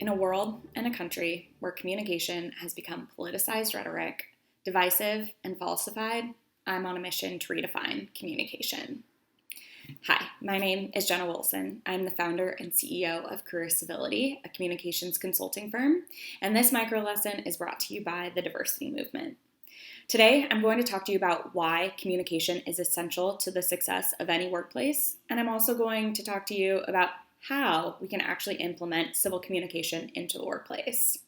In a world and a country where communication has become politicized rhetoric, divisive, and falsified, I'm on a mission to redefine communication. Hi, my name is Jenna Wilson. I'm the founder and CEO of Civility, a communications consulting firm, and this micro lesson is brought to you by the Diversity Movement. Today, I'm going to talk to you about why communication is essential to the success of any workplace, and I'm also going to talk to you about how we can actually implement civil communication into the workplace.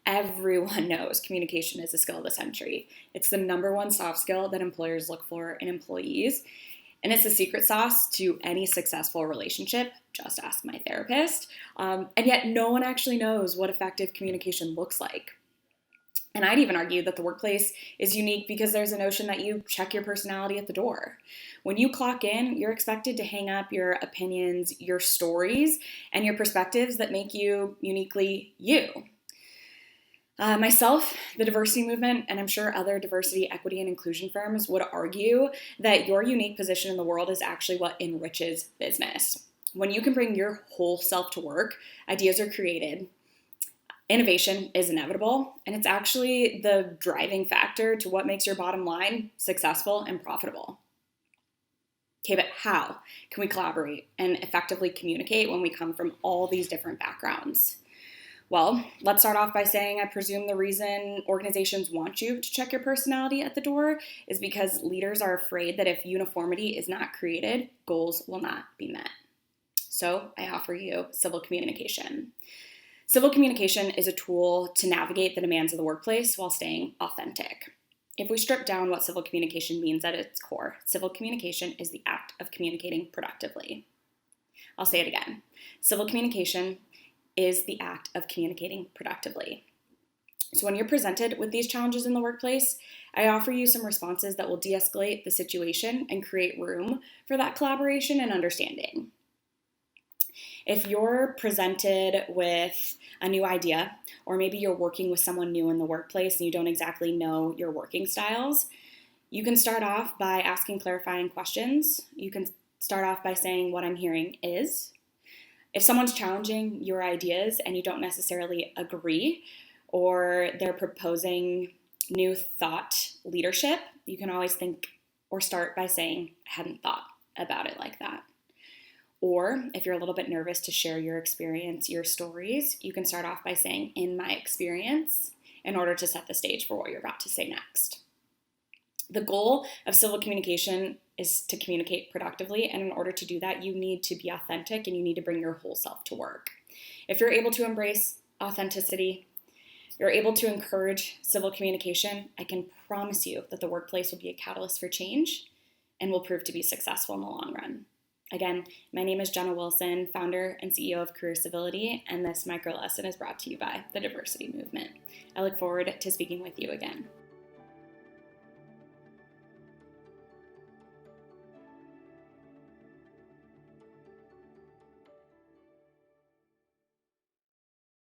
Everyone knows communication is a skill of the century. It's the number one soft skill that employers look for in employees, and it's the secret sauce to any successful relationship. Just ask my therapist. And yet no one actually knows what effective communication looks like. And I'd even argue that the workplace is unique because there's a notion that you check your personality at the door. When you clock in, you're expected to hang up your opinions, your stories, and your perspectives that make you uniquely you. Myself, the diversity movement, and I'm sure other diversity, equity, and inclusion firms would argue that your unique position in the world is actually what enriches business. When you can bring your whole self to work, ideas are created. Innovation is inevitable, and it's actually the driving factor to what makes your bottom line successful and profitable. Okay, but how can we collaborate and effectively communicate when we come from all these different backgrounds? Well, let's start off by saying I presume the reason organizations want you to check your personality at the door is because leaders are afraid that if uniformity is not created, goals will not be met. So I offer you civil communication. Civil communication is a tool to navigate the demands of the workplace while staying authentic. If we strip down what civil communication means at its core, civil communication is the act of communicating productively. I'll say it again. Civil communication is the act of communicating productively. So when you're presented with these challenges in the workplace, I offer you some responses that will de-escalate the situation and create room for that collaboration and understanding. If you're presented with a new idea, or maybe you're working with someone new in the workplace and you don't exactly know your working styles, you can start off by asking clarifying questions. You can start off by saying, what I'm hearing is. If someone's challenging your ideas and you don't necessarily agree, or they're proposing new thought leadership, you can always think or start by saying, I hadn't thought about it like that. Or if you're a little bit nervous to share your experience, your stories, you can start off by saying, in my experience, in order to set the stage for what you're about to say next. The goal of civil communication is to communicate productively, and in order to do that, you need to be authentic and you need to bring your whole self to work. If you're able to embrace authenticity, you're able to encourage civil communication, I can promise you that the workplace will be a catalyst for change and will prove to be successful in the long run. Again, my name is Jenna Wilson, founder and CEO of Career Civility, and this micro lesson is brought to you by the Diversity Movement. I look forward to speaking with you again.